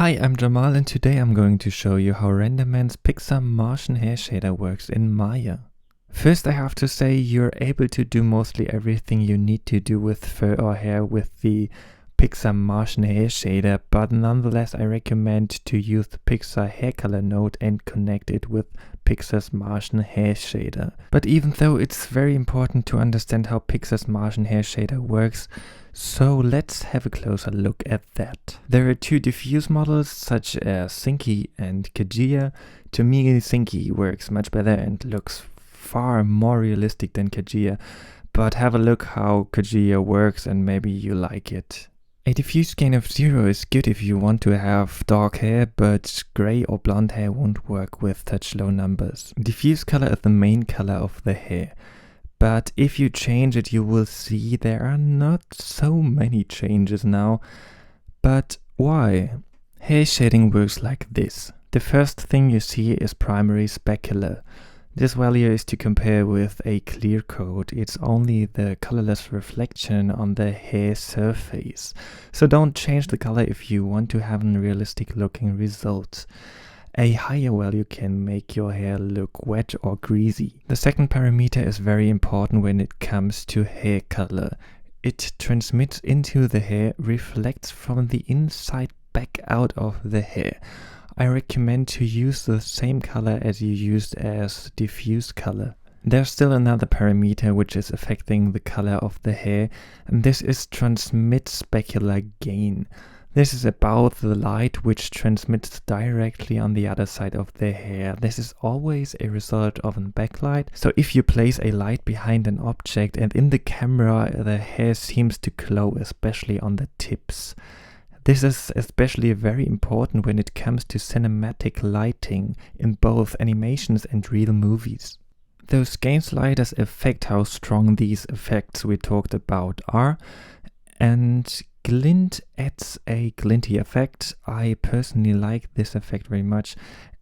Hi, I'm Jamal and today I'm going to show you how Renderman's PxrMarschnerHair shader works in Maya. First I have to say you're able to do mostly everything you need to do with fur or hair with the PxrMarschnerHair shader, but nonetheless I recommend to use the Pixar hair color node and connect it with PxrMarschnerHair shader. But even though it's very important to understand how PxrMarschnerHair shader works, so let's have a closer look at that. There are two diffuse models such as Sinky and Kajia. To me, Sinky works much better and looks far more realistic than Kajia, but have a look how Kajia works and maybe you like it. A diffuse gain of 0 is good if you want to have dark hair, but grey or blonde hair won't work with such low numbers. Diffuse color is the main color of the hair. But if you change it, you will see there are not so many changes now. But why? Hair shading works like this. The first thing you see is primary specular. This value is to compare with a clear coat. It's only the colorless reflection on the hair surface. So don't change the color if you want to have a realistic looking result. A higher value can make your hair look wet or greasy. The second parameter is very important when it comes to hair color. It transmits into the hair, reflects from the inside back out of the hair. I recommend to use the same color as you used as diffuse color. There's still another parameter which is affecting the color of the hair, and this is transmit specular gain. This is about the light which transmits directly on the other side of the hair. This is always a result of a backlight. So if you place a light behind an object and in the camera the hair seems to glow, especially on the tips. This is especially very important when it comes to cinematic lighting in both animations and real movies. Those gain sliders affect how strong these effects we talked about are, and glint adds a glinty effect. I personally like this effect very much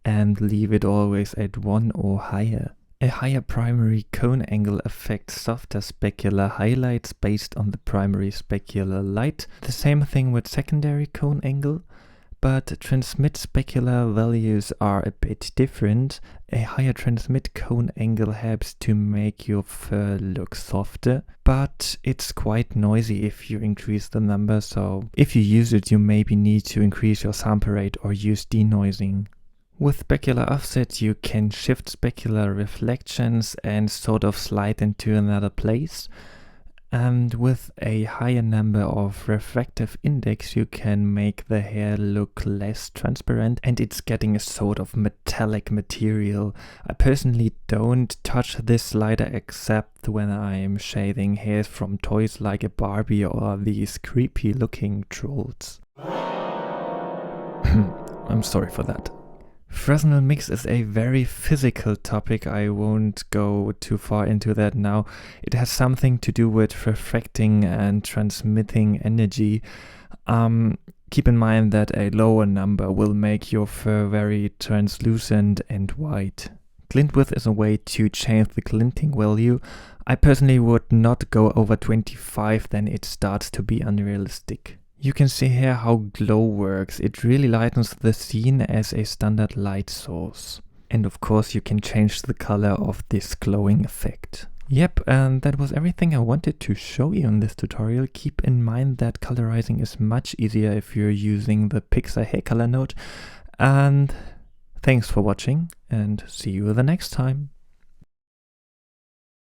and leave it always at 1 or higher. A higher primary cone angle affects softer specular highlights based on the primary specular light. The same thing with secondary cone angle, but transmit specular values are a bit different. A higher transmit cone angle helps to make your fur look softer, but it's quite noisy if you increase the number, so if you use it you maybe need to increase your sample rate or use denoising. With specular offsets you can shift specular reflections and sort of slide into another place. And with a higher number of refractive index you can make the hair look less transparent and it's getting a sort of metallic material. I personally don't touch this slider except when I'm shading hairs from toys like a Barbie or these creepy looking trolls. I'm sorry for that. Fresnel mix is a very physical topic. I won't go too far into that now. It has something to do with refracting and transmitting energy. Keep in mind that a lower number will make your fur very translucent and white. Glint width is a way to change the glinting value. I personally would not go over 25, then it starts to be unrealistic. You can see here how glow works. It really lightens the scene as a standard light source. And of course you can change the color of this glowing effect. Yep, and that was everything I wanted to show you in this tutorial. Keep in mind that colorizing is much easier if you're using the Pixar hair color node. And thanks for watching and see you the next time.